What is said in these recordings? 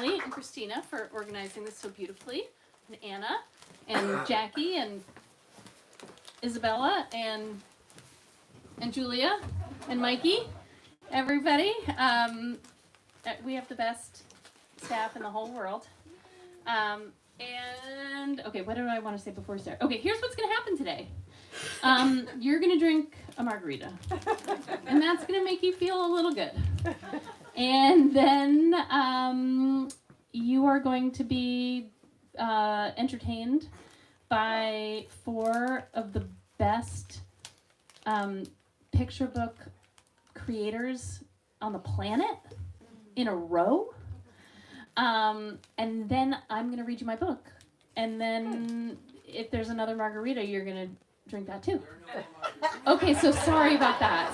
Emily and Christina for organizing this so beautifully, and Anna, and Jackie, and Isabella, and Julia, and Mikey, everybody. We have the best staff in the whole world. And, okay, what did I want to say before we start? Okay, here's what's going to happen today. You're going to drink a margarita, and that's going to make you feel a little good. And then you are going to be entertained by 4 of the best picture book creators on the planet in a row. And then I'm going to read you my book. And then if there's another margarita, you're going to drink that too. Okay, so sorry about that.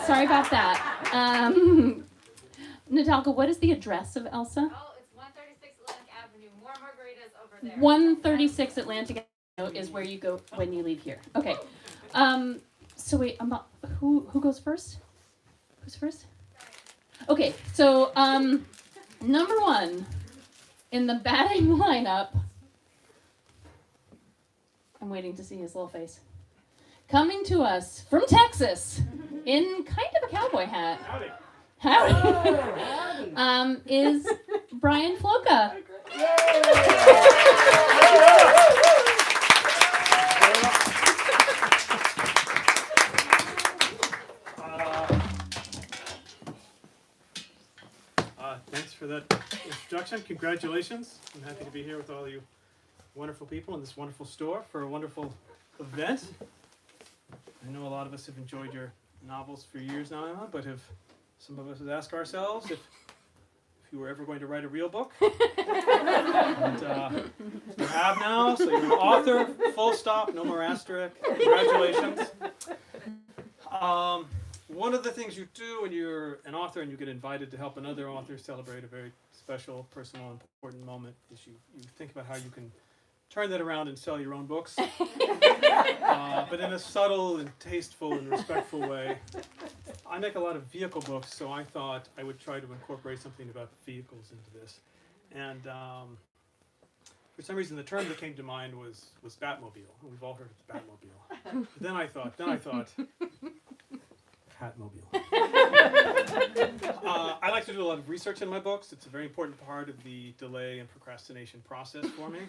Natalka, what is the address of Elsa? Oh, it's 136 Atlantic Avenue. More margaritas over there. 136 Atlantic Avenue is where you go when you leave here. Okay. So wait, who goes first? Who's first? Okay, so number 1 in the batting lineup. I'm waiting to see his little face. Coming to us from Texas in kind of a cowboy hat. Howdy. Is Brian Floca. Thanks for that introduction. Congratulations. I'm happy to be here with all you wonderful people in this wonderful store for a wonderful event. I know a lot of us have enjoyed your novels for years now, Emma, but some of us have asked ourselves if you were ever going to write a real book. And you have now, so you're an author, full stop, no more asterisk. Congratulations. One of the things you do when you're an author and you get invited to help another author celebrate a very special, personal, important moment is you think about how you can turn that around and sell your own books, but in a subtle and tasteful and respectful way. I make a lot of vehicle books, so I thought I would try to incorporate something about vehicles into this. And for some reason, the term that came to mind was Batmobile. We've all heard of the Batmobile. But then I thought, Catmobile. I like to do a lot of research in my books. It's a very important part of the delay and procrastination process for me.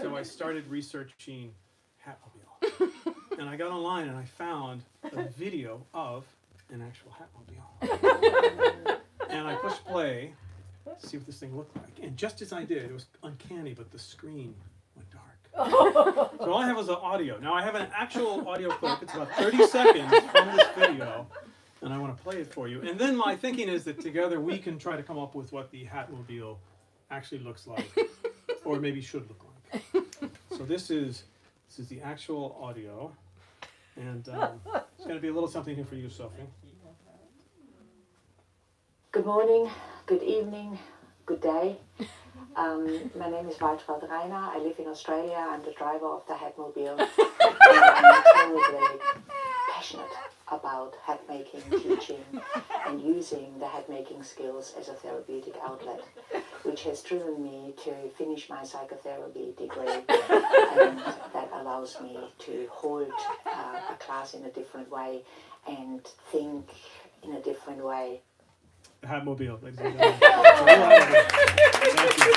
So I started researching Hatmobile. And I got online and I found a video of an actual Hatmobile. And I pushed play to see what this thing looked like. And just as I did, it was uncanny, but the screen went dark. So all I have was the audio. Now I have an actual audio clip. It's about 30 seconds from this video. And I want to play it for you. And then my thinking is that together we can try to come up with what the Hatmobile actually looks like, or maybe should look like. So this is the actual audio, and it's going to be a little something here for you, Sophie. Good morning, good evening, good day. My name is Ruth. I live in Australia. I'm the driver of the Hatmobile. I'm terribly passionate about hat making, teaching, and using the hat making skills as a therapeutic outlet, which has driven me to finish my psychotherapy degree, and that allows me to hold a class in a different way and think in a different way. The Hatmobile, ladies and gentlemen. Thank you.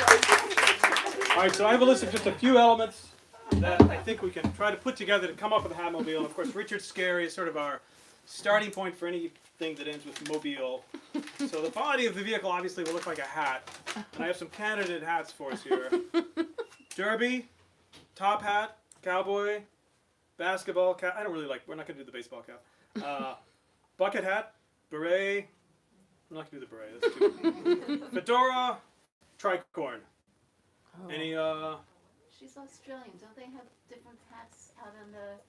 All right, so I have a list of just a few elements that I think we can try to put together to come up with a Hatmobile. Of course, Richard Scarry is sort of our starting point for anything that ends with mobile. So the body of the vehicle obviously will look like a hat. And I have some candidate hats for us here. Derby, top hat, cowboy, basketball cap. I don't really like, we're not going to do the baseball cap. Bucket hat, beret. I'm not going to do the beret, that's too. Fedora, tricorn. Oh. Any, She's Australian. Don't they have different hats out in the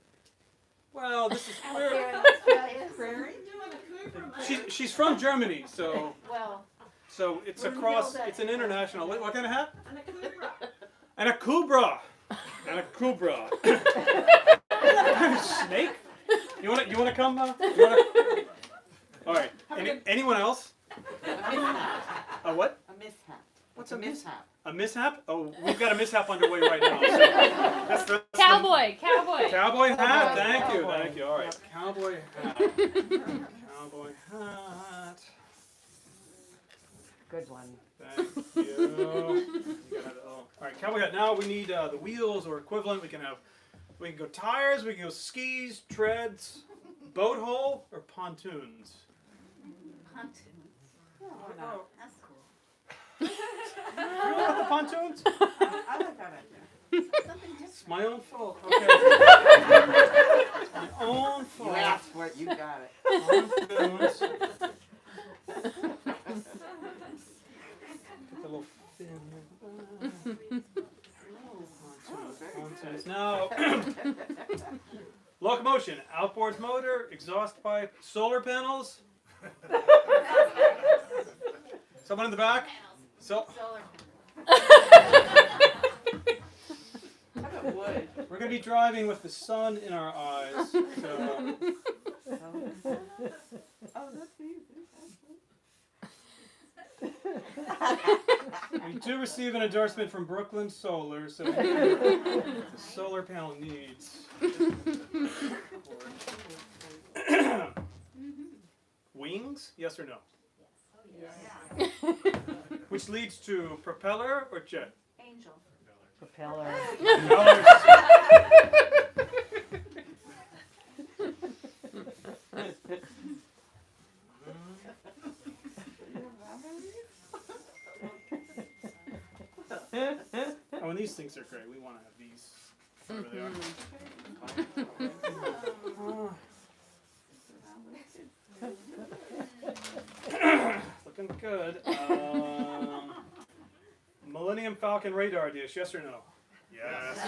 well, this is out there in Australia? Prairie? she's from Germany, so Well, it's across, it's an international, what kind of hat? And a kubra. And a kubra. And a kubra. Snake? You wanna come? All right. Anyone else? A mishap. A what? A mishap. What's a a mishap? A mishap? Oh, we've got a mishap underway right now. So that's Cowboy. Cowboy hat. Thank you. All right, cowboy hat. Cowboy hat. Good one. Thank you. All right, cowboy hat. Now we need the wheels or equivalent. We can go tires. We can go skis, treads, boat hull, or pontoons. Pontoons. no. That's cool. You know about the pontoons? I like that idea. Something It's different. my own fault. Okay. It's my own fault. You asked for it, you got it. Pontoons. Get the little fin. Pontoons. Now, locomotion, outboard motor, exhaust pipe, solar panels. Someone in the back? So, Solar. Wood. we're going to be driving with the sun in our eyes. So, Oh, that's easy. we do receive an endorsement from Brooklyn Solar, so we know the solar panel needs. Wings? Yes or no? Yes. Which leads to propeller or jet? Angel. Propeller. Propellers. Oh, and these things are great. We want to have these. Whatever they are. Looking good. Millennium Falcon radar dish, yes or no? Yes.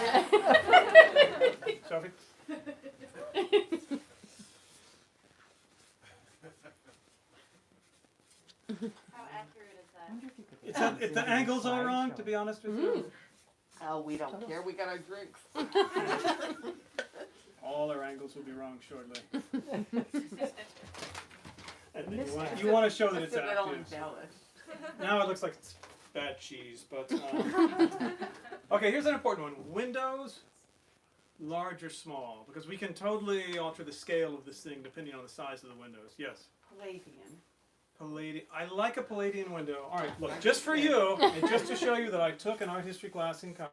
Sophie? How accurate is that? The angle's all wrong, to be honest with you. Oh, we don't care. We got our drinks. All our angles will be wrong shortly. And then you want to show that it's That's a little active. embellished. Now it looks like it's bad cheese, but okay. Here's an important one: windows, large or small, because we can totally alter the scale of this thing depending on the size of the windows. Yes. Palladian. Palladian. I like a Palladian window. All right, look, just for you, and just to show you that I took an art history class in college.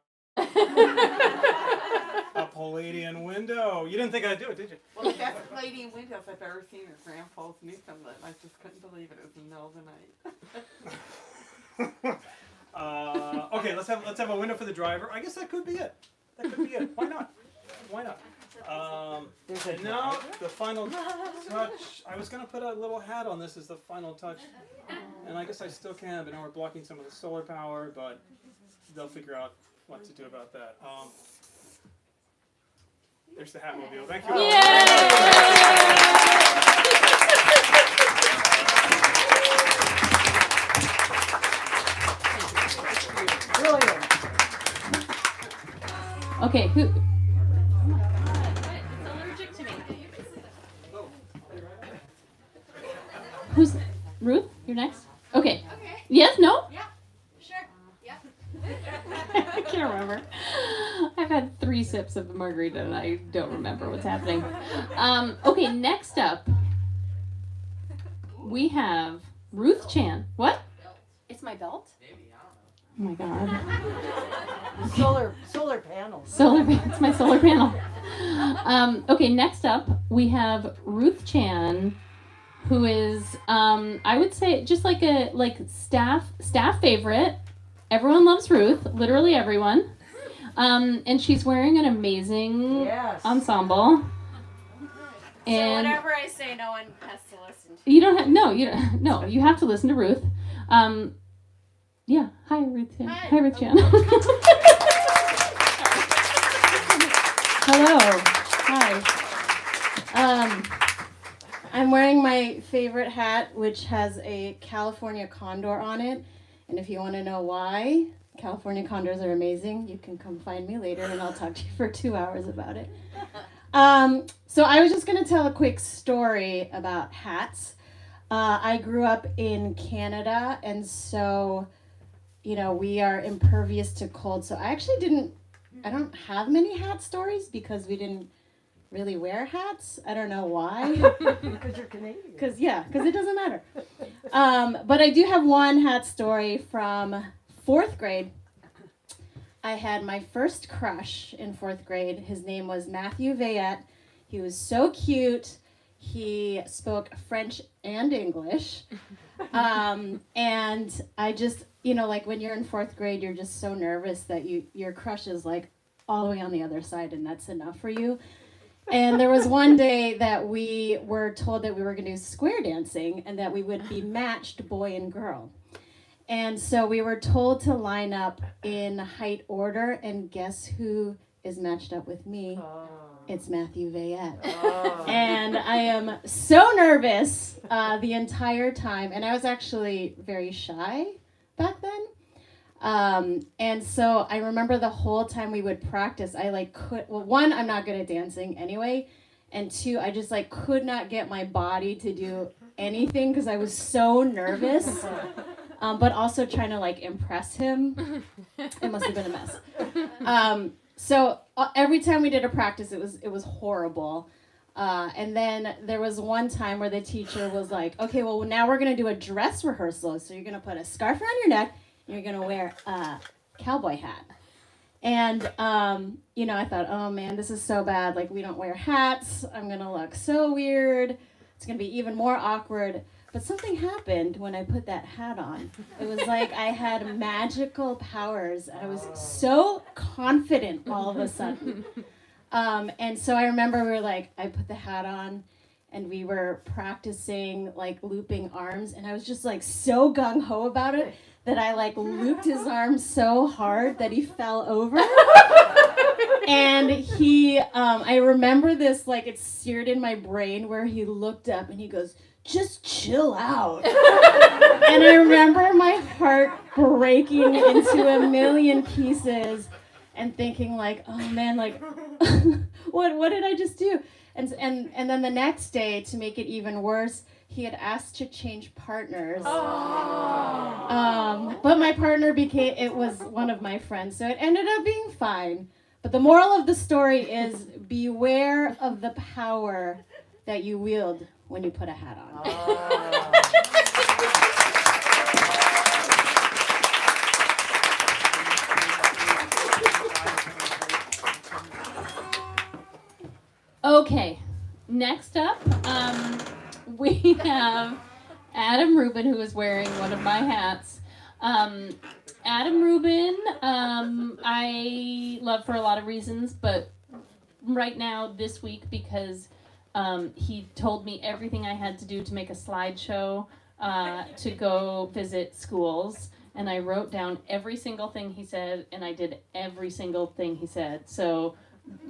A Palladian window. You didn't think I'd do it, did you? Well, the best Palladian windows I've ever seen is Grandpa's Newfoundland. I just couldn't believe it. It was in the middle of the night. Okay, let's have a window for the driver. I guess that could be it. Why not? Why not? And now the final touch. I was gonna put a little hat on this as the final touch, and I guess I still can. But now we're blocking some of the solar power. But they'll figure out what to do about that. There's the Hatmobile. Thank you. Brilliant. Okay, who? Oh my God. It's allergic to me. Who's Ruth? You're next. Okay. Okay. Yes. No. Yeah. Sure. Yeah. I can't remember. I've had 3 sips of the margarita and I don't remember what's happening. Okay, next up we have Ruth Chan. What? It's my belt? Oh my God. Solar panels. It's my solar panel. Okay, next up we have Ruth Chan, who is I would say just like a staff favorite. Everyone loves Ruth, literally everyone. And she's wearing an amazing ensemble. So And whatever I say, no one has to listen to. you don't have you have to listen to Ruth. Yeah, hi Ruth Chan. Hi Ruth Chan. Hello. Hi. I'm wearing my favorite hat, which has a California condor on it. And if you want to know why, California condors are amazing. You can come find me later and I'll talk to you for 2 hours about it. So I was just going to tell a quick story about hats. I grew up in Canada, and so we are impervious to cold. So I don't have many hat stories because we didn't really wear hats. I don't know why. Because you're Canadian. Because it doesn't matter. But I do have one hat story from 4th grade. I had my first crush in 4th grade. His name was Matthew Vayette. He was so cute. He spoke French and English. And I just, like when you're in 4th grade, you're just so nervous that your crush is like all the way on the other side, and that's enough for you. And there was one day that we were told that we were going to do square dancing and that we would be matched boy and girl. And so we were told to line up in height order, and guess who is matched up with me? Oh. It's Matthew Vayette. Oh. And I am so nervous the entire time, and I was actually very shy back then. And so I remember the whole time we would practice, one, I'm not good at dancing anyway, and two, I just could not get my body to do anything because I was so nervous. But also trying to impress him. It must have been a mess. So every time we did a practice, it was horrible. And then there was one time where the teacher was like, okay, well, now we're going to do a dress rehearsal. So you're going to put a scarf around your neck, and you're going to wear a cowboy hat. And, I thought, oh, man, this is so bad. We don't wear hats. I'm going to look so weird. It's going to be even more awkward. But something happened when I put that hat on. It was like I had magical powers. I was so confident all of a sudden. And so I remember I put the hat on and we were practicing looping arms. And I was just so gung-ho about it that I looped his arms so hard that he fell over. And I remember this, it's seared in my brain where he looked up and he goes, just chill out. And I remember my heart breaking into a million pieces and thinking oh man, what did I just do? And then the next day, to make it even worse, he had asked to change partners. Oh. But my partner it was one of my friends, so it ended up being fine. But the moral of the story is beware of the power that you wield when you put a hat on. Okay, next up, we have Adam Rubin, who is wearing one of my hats. Adam Rubin, I love for a lot of reasons, but right now, this week, because he told me everything I had to do to make a slideshow to go visit schools, and I wrote down every single thing he said, and I did every single thing he said. So,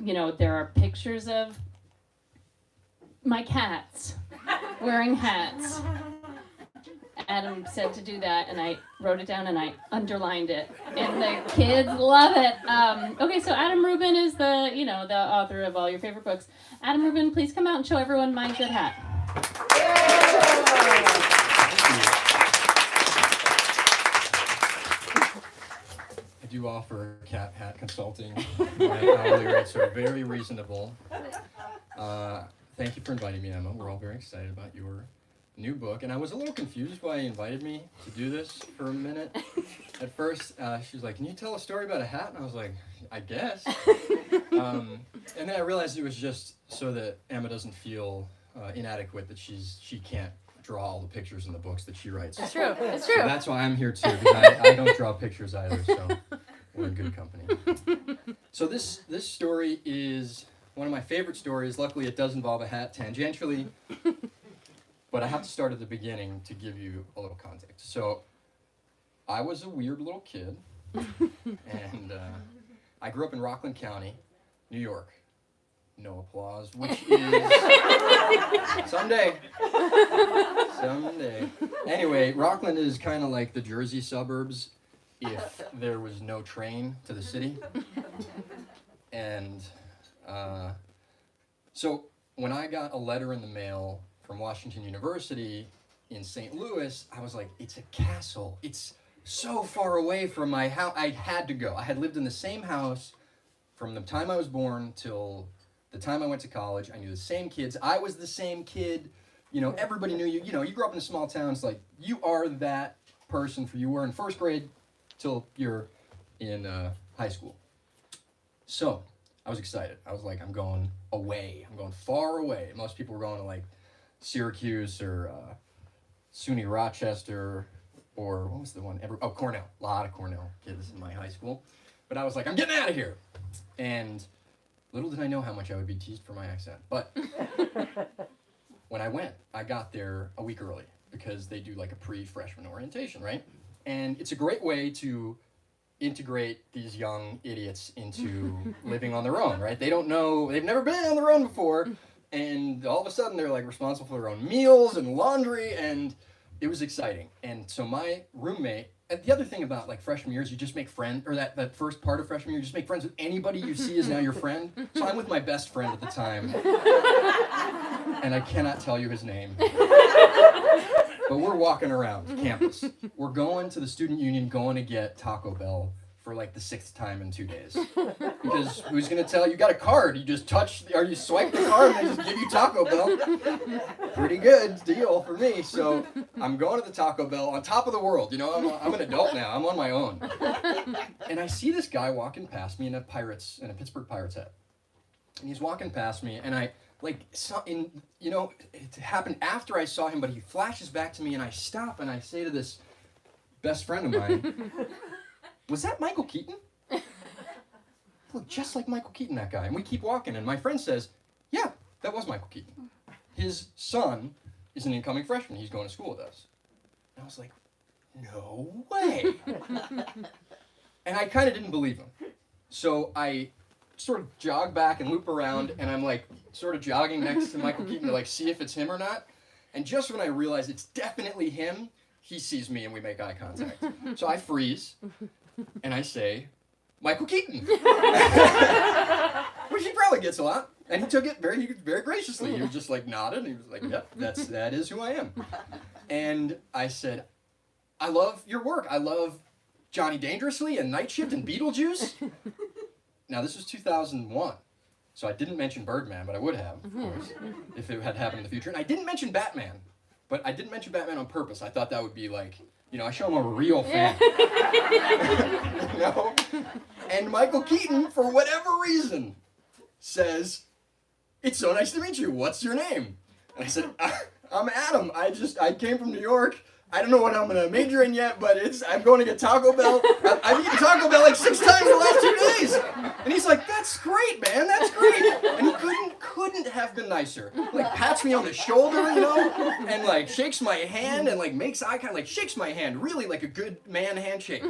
there are pictures of my cats wearing hats. Adam said to do that, and I wrote it down and I underlined it, and the kids love it. Okay, so Adam Rubin is the author of all your favorite books. Adam Rubin, please come out and show everyone my good hat. I do offer cat hat consulting. My hourly rates are very reasonable. Thank you for inviting me, Emma. We're all very excited about your new book, and I was a little confused why you invited me to do this for a minute. At first, she was like, can you tell a story about a hat? And I was like, I guess. And then I realized it was just so that Emma doesn't feel inadequate, that she can't draw all the pictures in the books that she writes. It's true. It's So true. that's why I'm here too, because I don't draw pictures either, so we're in good company. So this story is one of my favorite stories. Luckily, it does involve a hat tangentially. But I have to start at the beginning to give you a little context. So, I was a weird little kid, and I grew up in Rockland County, New York. No applause, which is someday. Anyway, Rockland is kind of like the Jersey suburbs if there was no train to the city. And so when I got a letter in the mail from Washington University in St. Louis, I was like, it's a castle. It's so far away from my house. I had to go. I had lived in the same house from the time I was born till the time I went to college. I knew the same kids. I was the same kid. You know, everybody knew you. You know, you grew up in a small town. It's like, you are that person you were in first grade till you're in high school. So I was excited. I was like, I'm going away. I'm going far away. Most people were going to like Syracuse or SUNY Rochester, or what was the one? Cornell. A lot of Cornell kids in my high school. But I was like, I'm getting out of here. And little did I know how much I would be teased for my accent. But when I went, I got there a week early because they do like a pre-freshman orientation, right? And it's a great way to integrate these young idiots into living on their own, right? They don't know, they've never been on their own before, and all of a sudden they're like responsible for their own meals and laundry, and it was exciting. And so my roommate, and the other thing about like freshman year is you just make friends, or that first part of freshman year, you just make friends with anybody you see is now your friend. So I'm with my best friend at the time, and I cannot tell you his name. But we're walking around campus. We're going to the student union, going to get Taco Bell for like the 6th time in 2 days. Because who's gonna tell you got a card? You just you swipe the card and they just give you Taco Bell. Pretty good deal for me. So I'm going to the Taco Bell on top of the world. You know, I'm an adult now. I'm on my own. And I see this guy walking past me in a Pittsburgh Pirates hat. And he's walking past me, and it happened after I saw him, but he flashes back to me, and I stop, and I say to this best friend of mine, was that Michael Keaton? Looked just like Michael Keaton, that guy. And we keep walking, and my friend says, yeah, that was Michael Keaton. His son is an incoming freshman. He's going to school with us. And I was like, no way. And I kind of didn't believe him. So I sort of jog back and loop around, and I'm like sort of jogging next to Michael Keaton to like see if it's him or not. And just when I realize it's definitely him, he sees me and we make eye contact. So I freeze and I say, Michael Keaton. Which he probably gets a lot. And he took it very, very graciously. He was just like nodded, and he was like, yep, that is who I am. And I said, I love your work. I love Johnny Dangerously and Night Shift and Beetlejuice. Now, this was 2001, so I didn't mention Birdman, but I would have, of course, if it had happened in the future. And I didn't mention Batman, but I didn't mention Batman on purpose. I thought that would be like, I show him I'm a real fan. And Michael Keaton, for whatever reason, says, it's so nice to meet you. What's your name? And I said, I'm Adam. I came from New York. I don't know what I'm going to major in yet, but I'm going to get Taco Bell. I've eaten Taco Bell like 6 times in the last 2 days. And he's like, that's great, man. That's great. And he couldn't have been nicer. Like, pats me on the shoulder, and like shakes my hand and like makes eye contact, like shakes my hand. Really like a good man handshake.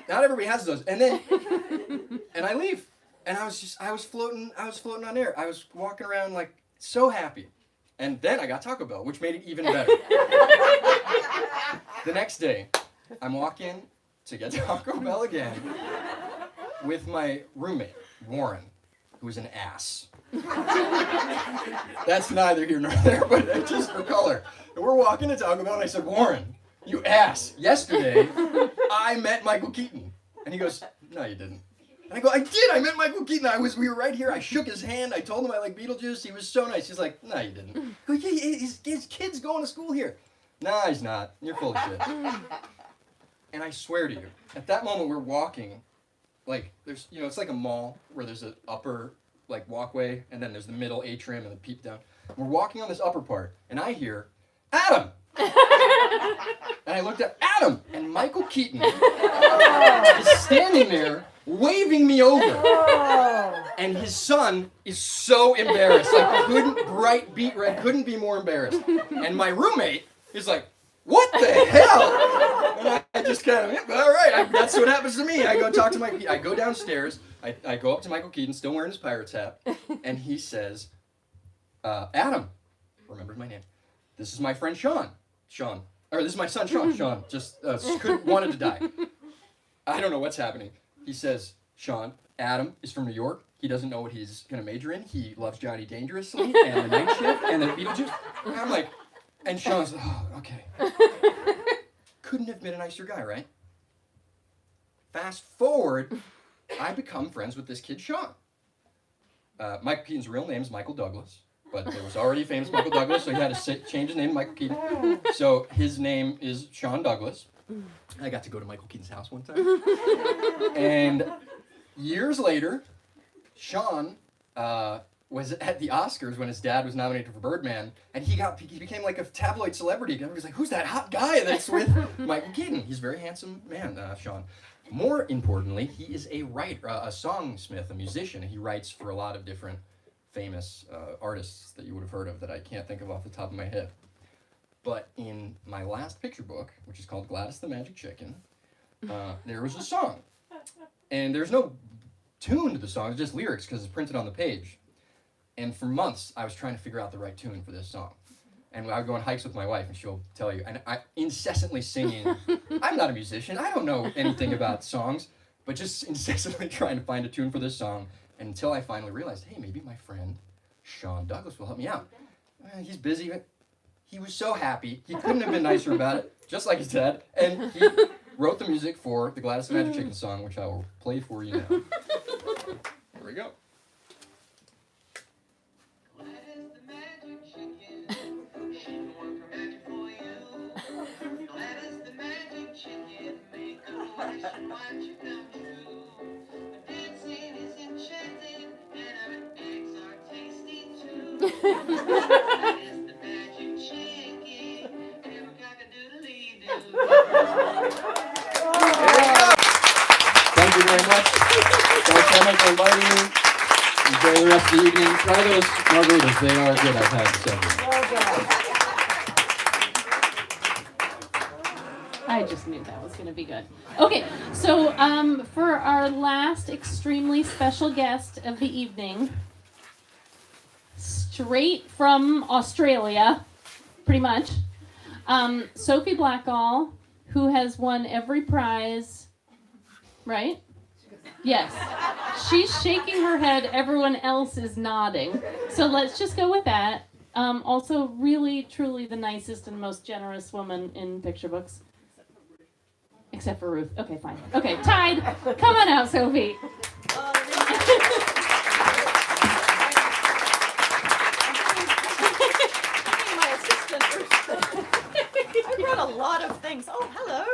Not everybody has those. And I leave. And I was floating on air. I was walking around like so happy. And then I got Taco Bell, which made it even better. The next day, I'm walking to get Taco Bell again with my roommate, Warren, who's an ass. That's neither here nor there, but just for color. And we're walking to Taco Bell, and I said, Warren, you ass, yesterday I met Michael Keaton. And he goes, no, you didn't. And I go, I did. I met Michael Keaton. We were right here. I shook his hand. I told him I like Beetlejuice. He was so nice. He's like, no, you didn't. I go, yeah, his kid's going to school here. Nah, he's not. You're full of shit. And I swear to you, at that moment we're walking, like there's, it's like a mall where there's an upper like walkway, and then there's the middle atrium and the peep down. We're walking on this upper part, and I hear, Adam. And I looked at Adam, and Michael Keaton is standing there waving me over. And his son is so embarrassed. Like, couldn't be more embarrassed. And my roommate is like, what the hell? And I just kind of, all right, that's what happens to me. I go talk to I go downstairs. I go up to Michael Keaton, still wearing his Pirates hat. And he says, Adam, remembers my name. This is my friend Sean. Or this is my son Sean. Sean just wanted to die. I don't know what's happening. He says, Sean, Adam is from New York. He doesn't know what he's going to major in. He loves Johnny Dangerously and the Night Shift and the Beetlejuice. And I'm like, and Sean's like, oh, okay. Couldn't have been a nicer guy, right? fast forward, I become friends with this kid, Sean. Michael Keaton's real name is Michael Douglas, but there was already a famous Michael Douglas, so he had to change his name to Michael Keaton. So his name is Sean Douglas. I got to go to Michael Keaton's house one time. And years later, Sean was at the Oscars when his dad was nominated for Birdman, and he became like a tabloid celebrity. Everybody's like, who's that hot guy that's with Michael Keaton? He's a very handsome man, Sean. More importantly, he is a writer, a songsmith, a musician. He writes for a lot of different famous artists that you would have heard of that I can't think of off the top of my head. But in my last picture book, which is called Gladys the Magic Chicken, there was a song. And there's no tune to the song, it's just lyrics because it's printed on the page. And for months, I was trying to figure out the right tune for this song. And I would go on hikes with my wife, and she'll tell you, and I incessantly singing. I'm not a musician. I don't know anything about songs, but just incessantly trying to find a tune for this song until I finally realized, hey, maybe my friend Sean Douglas will help me out. He's busy. He was so happy. He couldn't have been nicer about it, just like his dad. And he wrote the music for the Gladys the Magic Chicken song, which I will play for you now. Here we go. Thank you very much. Thanks so much for inviting me. Enjoy the rest of the evening. Try those margaritas. They are good. I've had several. I just knew that was going to be good. Okay, so for our last extremely special guest of the evening, straight from Australia, pretty much, Sophie Blackall, who has won every prize, right? Yes. She's shaking her head. Everyone else is nodding. So let's just go with that. Also, really, truly the nicest and most generous woman in picture books. Except for Ruth. Okay, fine. Okay, tied. Come on out, Sophie. My assistant, Ruth. I brought a lot of things. Oh, hello.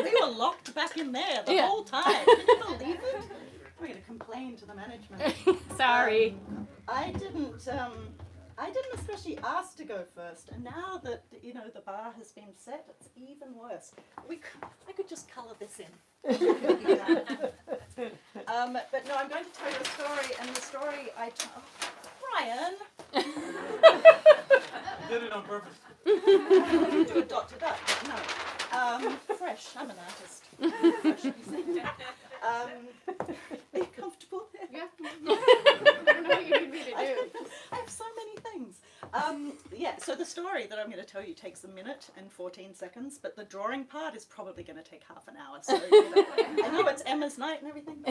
We were locked back in there the whole time. Can you believe it? I'm going to complain to the management. Sorry. I didn't especially ask to go first, and now that the bar has been set, it's even worse. I could just colour this in. But no, I'm going to tell you a story, and the story Brian. Did it on purpose. I didn't do a dot to that, but no. Fresh. I'm an artist. Fresh. Are you comfortable? Yeah. I don't know what you need me to do. I have so many things. So the story that I'm going to tell you takes a minute and 14 seconds, but the drawing part is probably going to take half an hour. So I know it's Emma's night and everything.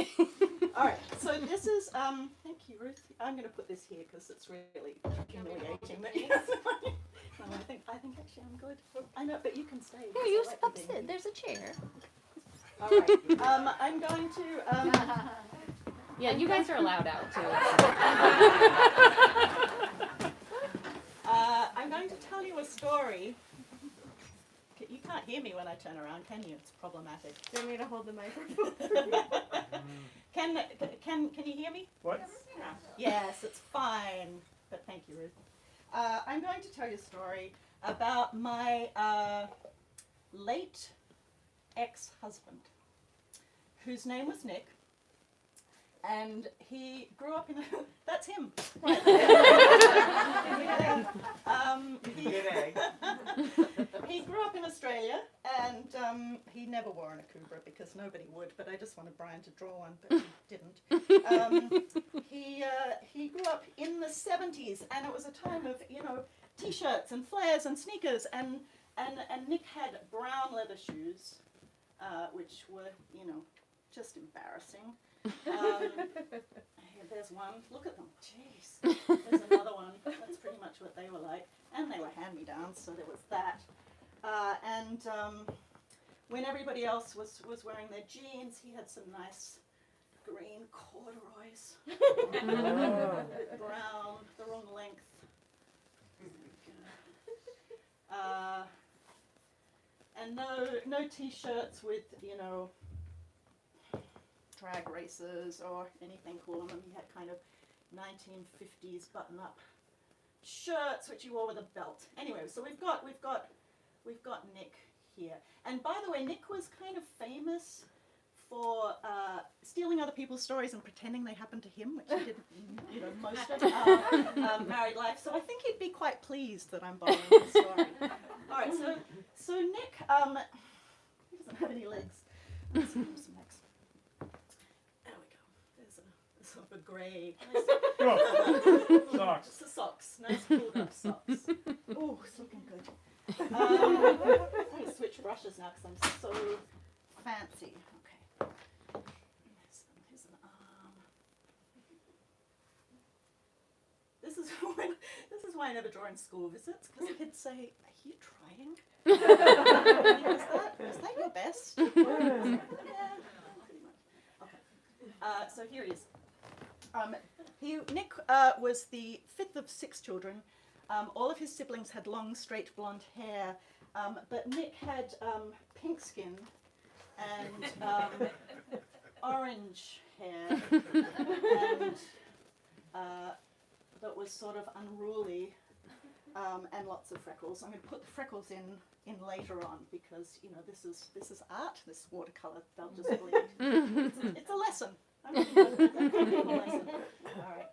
All right. So this is. Thank you, Ruth. I'm going to put this here because it's really humiliating. No, I think actually I'm good. I know, but you can stay. Here, you sit. There's a chair. All right. I'm going to. Yeah, you guys are allowed out too. I'm going to tell you a story. You can't hear me when I turn around, can you? It's problematic. Do you want me to hold the microphone? Can you hear me? What? Yes, it's fine. But thank you, Ruth. I'm going to tell you a story about my late ex-husband, whose name was Nick. And he grew up in a... That's him. Right. He grew up in Australia, and he never wore an akubra because nobody would, but I just wanted Brian to draw one, but he didn't. He grew up in the 70s, and it was a time of, T-shirts and flares and sneakers, and Nick had brown leather shoes, which were, just embarrassing. There's one. Look at them. Jeez. There's another one. That's pretty much what they were like. And they were hand-me-downs, so there was that. when everybody else was wearing their jeans, he had some nice green corduroys. A bit brown, the wrong length. And no t-shirts with, you know, drag races or anything cool on them. He had kind of 1950s button-up shirts which he wore with a belt. Anyway, so we've got Nick here. And by the way, Nick was kind of famous for stealing other people's stories and pretending they happened to him, which he did, you know, most of married life. So I think he'd be quite pleased that I'm borrowing his story. All right, so Nick, he doesn't have any legs. Let's give him some legs. There we go. There's a sort of a grey. Nice Socks. just the socks, nice pulled up socks. Oh, it's looking good. I'm going to switch brushes now because I'm so fancy. Okay. Here's an arm. This is why I never draw in school visits, because kids say, "Are you trying? is that your best?" Yeah, pretty much. Okay. So here he is. Nick was the fifth of 6 children. All of his siblings had long, straight blonde hair, but Nick had pink skin and orange hair, and that was sort of unruly, and lots of freckles. I'm going to put the freckles in later on because, you know, this is art. This watercolor, they'll just bleed. It's a lesson. I'm going to do a lesson. All right.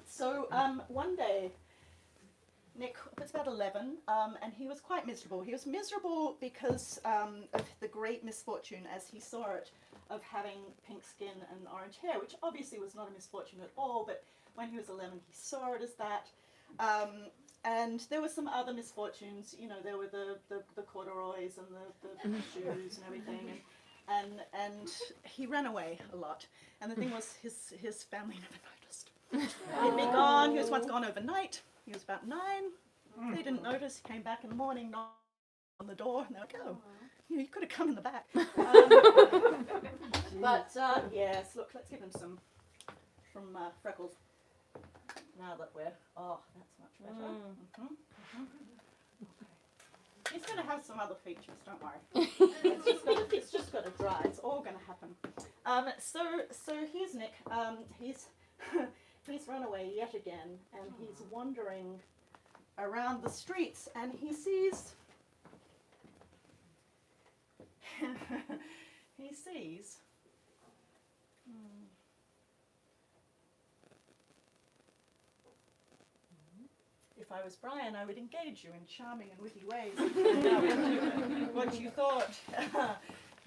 So one day, Nick was about 11, and he was quite miserable. He was miserable because of the great misfortune, as he saw it, of having pink skin and orange hair, which obviously was not a misfortune at all, but when he was 11, he saw it as that. And there were some other misfortunes, you know, there were the corduroys and the shoes and everything, and he ran away a lot. And the thing was, his family never noticed. He'd be gone. He was once gone overnight. He was about 9. They didn't notice. He came back in the morning, knocked on the door, and they were like, "Oh, you could have come in the back." But yes, look, let's give him some freckles. Now that we're, that's much better. Okay. He's going to have some other features, don't worry. It's just got to dry. It's all going to happen. So here's Nick. He's run away yet again, and he's wandering around the streets, and he sees. He sees. If I was Brian, I would engage you in charming and witty ways. What you thought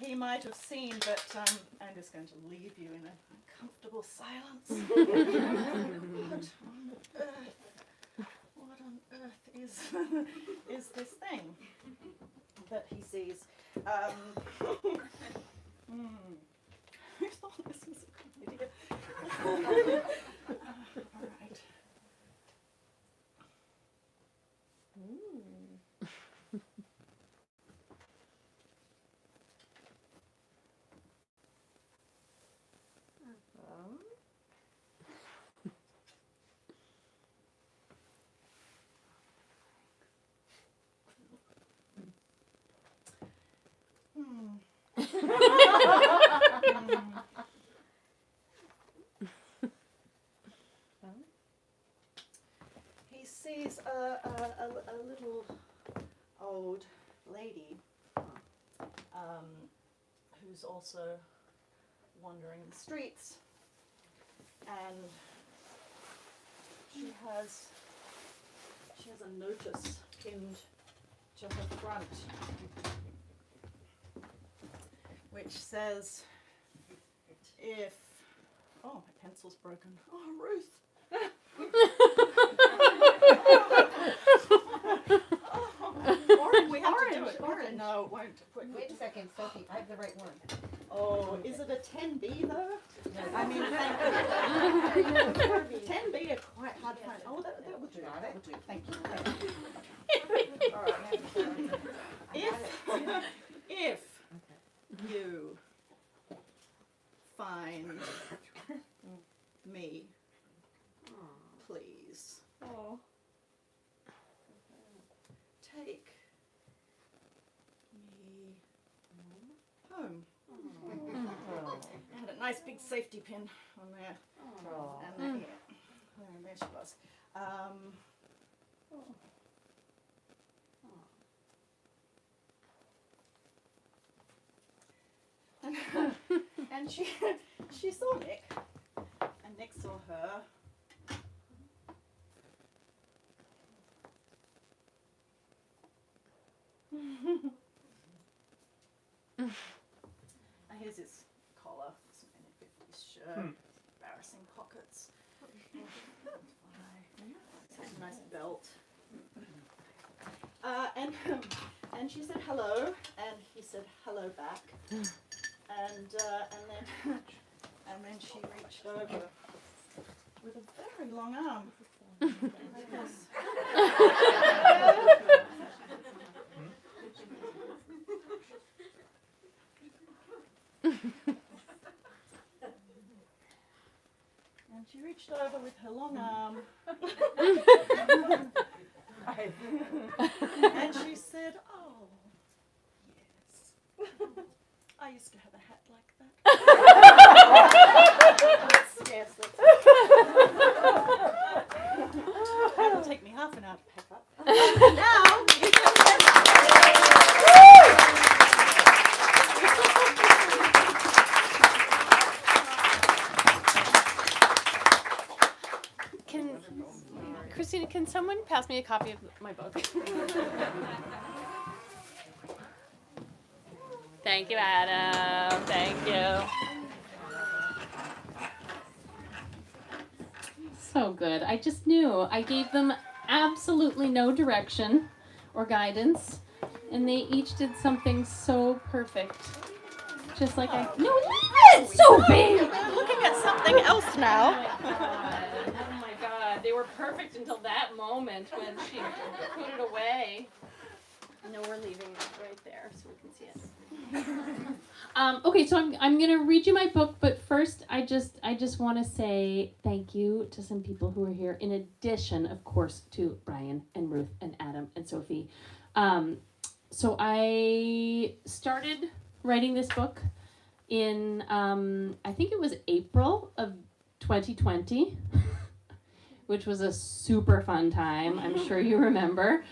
he might have seen, but I'm just going to leave you in a comfortable silence. What on earth is this thing that he sees? Who thought this was a good idea? All right. He sees a little old lady who's also wandering the streets, and she has a notice pinned to her front, which says, if, oh, my pencil's broken. Oh, Ruth. We have to do it. Orange. No, it won't. Wait a second, Sophie, I have the right one. Oh, is it a 10B though? No, I mean, 10B are quite hard to find. Oh, that will do. That will do. Thank you. All right. If find me, please. Oh. Take me home. I had a nice big safety pin on there. And there she was. And she saw Nick, and Nick saw her. And here's his collar, some his shirt, embarrassing pockets. It's a nice belt. And she said hello, and he said hello back. And then she reached over with a very long arm. Like this. And she reached over with her long arm. And she said, "Oh, yes. I used to have a hat like that." Yes, that's It'll take me half an hour to pack up. Now you Christina, can someone pass me a copy of my book? Thank you, Adam. Thank you. So good. I just knew. I gave them absolutely no direction or guidance, and they each did something so perfect. Just like I... No, it's Sophie! I'm looking at something else now. Oh my god. They were perfect until that moment when she put it away. No, we're leaving it right there so we can see it. Okay, so I'm gonna read you my book, but first I just want to say thank you to some people who are here, in addition, of course, to Brian and Ruth and Adam and Sophie. So I started writing this book in I think it was April of 2020, which was a super fun time. I'm sure you remember.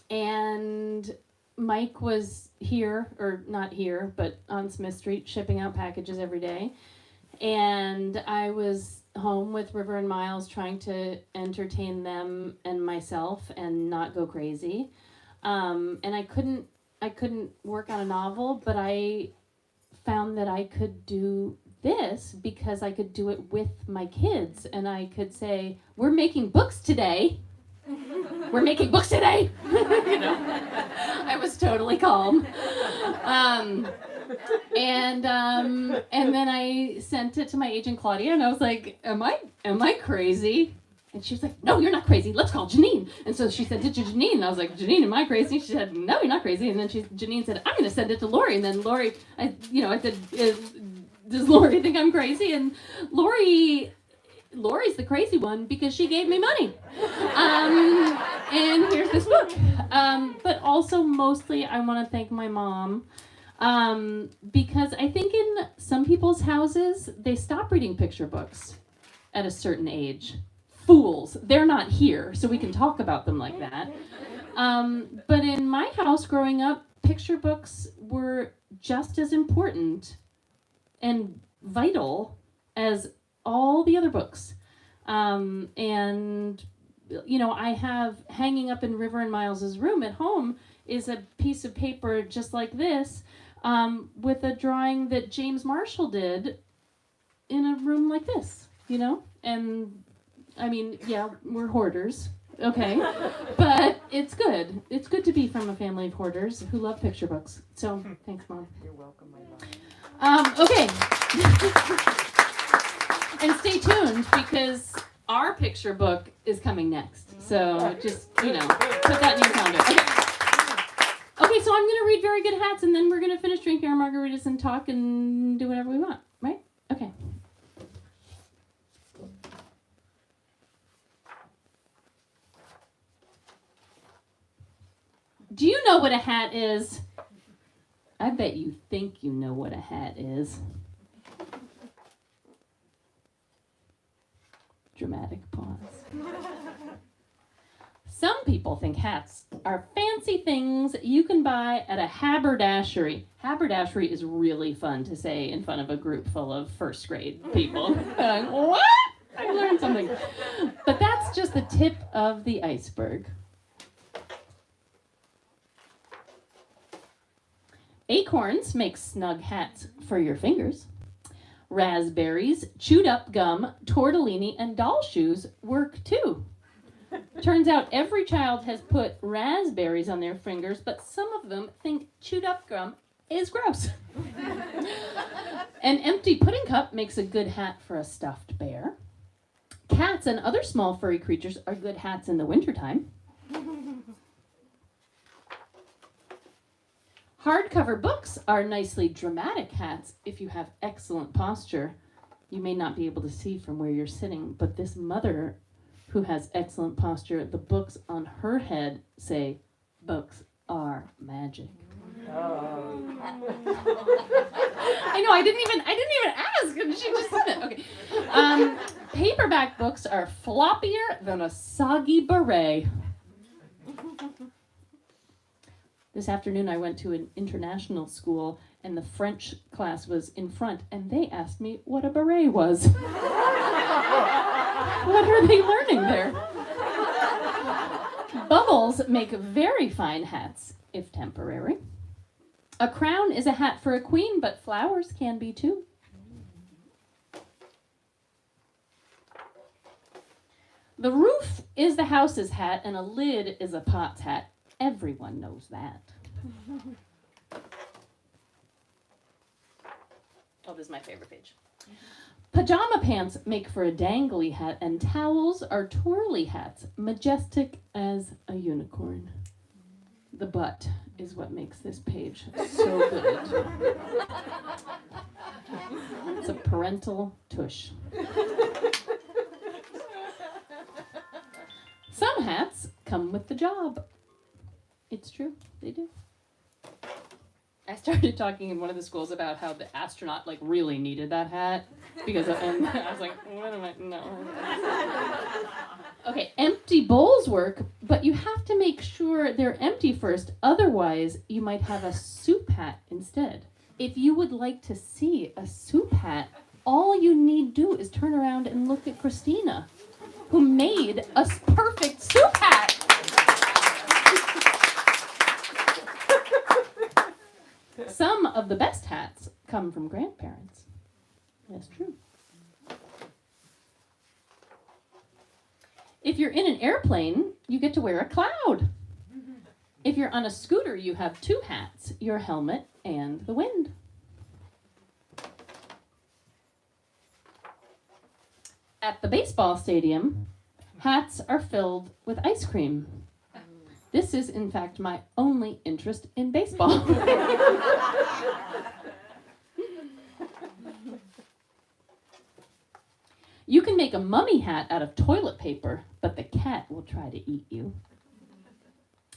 And Mike was here, or not here, but on Smith Street, shipping out packages every day. And I was home with River and Miles, trying to entertain them and myself and not go crazy. And I couldn't work on a novel, but I found that I could do this because I could do it with my kids. And I could say, we're making books today. We're making books today. You know, I was totally calm. And then I sent it to my agent Claudia, and I was like, am I crazy? And she was like, no, you're not crazy. Let's call Janine. And so she sent it to Janine, and I was like, Janine, am I crazy? She said, no, you're not crazy. And then Janine said, I'm going to send it to Lori. And then Lori, I said, does Lori think I'm crazy? And Lori's the crazy one because she gave me money. And here's this book. But also mostly I want to thank my mom, because I think in some people's houses, they stop reading picture books at a certain age. Fools. They're not here, so we can talk about them like that. But in my house growing up, picture books were just as important and vital as all the other books. And, I have hanging up in River and Miles's room at home is a piece of paper just like this, with a drawing that James Marshall did in a room like this, and I mean, yeah, we're hoarders, okay, but it's good. It's good to be from a family of hoarders who love picture books. So, thanks, Mom. You're welcome, my love. Okay. And stay tuned because our picture book is coming next. So just, put that in your calendar. Okay, so I'm gonna read very good hats, and then we're gonna finish drinking our margaritas and talk and do whatever we want, right? Okay. Do you know what a hat is? I bet you think you know what a hat is. Dramatic pause. Some people think hats are fancy things you can buy at a haberdashery. Haberdashery is really fun to say in front of a group full of first grade people. Like, what? I learned something. But that's just the tip of the iceberg. Acorns make snug hats for your fingers. Raspberries, chewed up gum, tortellini, and doll shoes work too. Turns out every child has put raspberries on their fingers, but some of them think chewed up gum is gross. An empty pudding cup makes a good hat for a stuffed bear. Cats and other small furry creatures are good hats in the wintertime. Hardcover books are nicely dramatic hats if you have excellent posture. You may not be able to see from where you're sitting, but this mother who has excellent posture, the books on her head say, "Books are magic." Oh. I know, I didn't even ask, and she just said it. Okay. Paperback books are floppier than a soggy beret. This afternoon I went to an international school and the French class was in front and they asked me what a beret was. What are they learning there? Bubbles make very fine hats, if temporary. A crown is a hat for a queen, but flowers can be too. The roof is the house's hat and a lid is a pot's hat. Everyone knows that. Oh, this is my favorite page. Pajama pants make for a dangly hat, and towels are twirly hats, majestic as a unicorn. The butt is what makes this page so good. It's a parental tush. Some hats come with the job. It's true, they do. I started talking in one of the schools about how the astronaut really needed that hat because and I was like, what am I? No. Okay, empty bowls work, but you have to make sure they're empty first. Otherwise, you might have a soup hat instead. If you would like to see a soup hat, all you need do is turn around and look at Christina, who made a perfect soup hat. Some of the best hats come from grandparents. That's true. If you're in an airplane, you get to wear a cloud. If you're on a scooter, you have two hats, your helmet and the wind. At the baseball stadium, hats are filled with ice cream. This is, in fact, my only interest in baseball. You can make a mummy hat out of toilet paper, but the cat will try to eat you.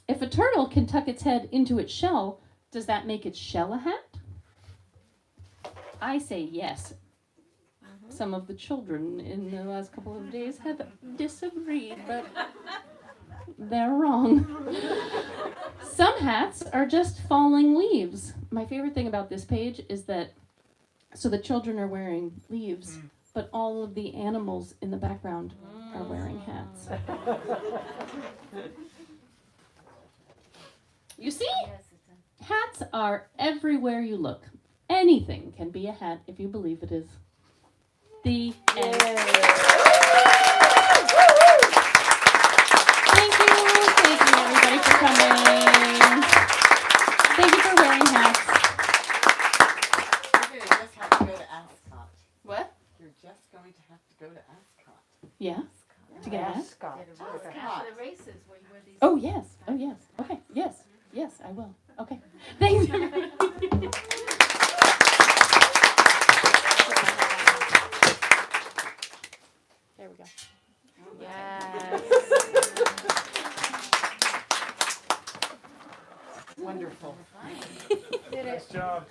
If a turtle can tuck its head into its shell, does that make its shell a hat? I say yes. Some of the children in the last couple of days have disagreed, but they're wrong. Some hats are just falling leaves. My favorite thing about this page is that, so the children are wearing leaves, but all of the animals in the background are wearing hats. You see? Hats are everywhere you look. Anything can be a hat if you believe it is. The end. Thank you everybody for coming. Thank you for wearing hats. You're gonna just have to go to Ascot. What? You're just going to have to go to Ascot. Yeah? To get a hat? Scott. After the races where you wear these. Oh yes. Oh yes. Okay. Yes. Yes, I will. Okay. Thanks, everybody. There we go. Yes. Wonderful. Nice job.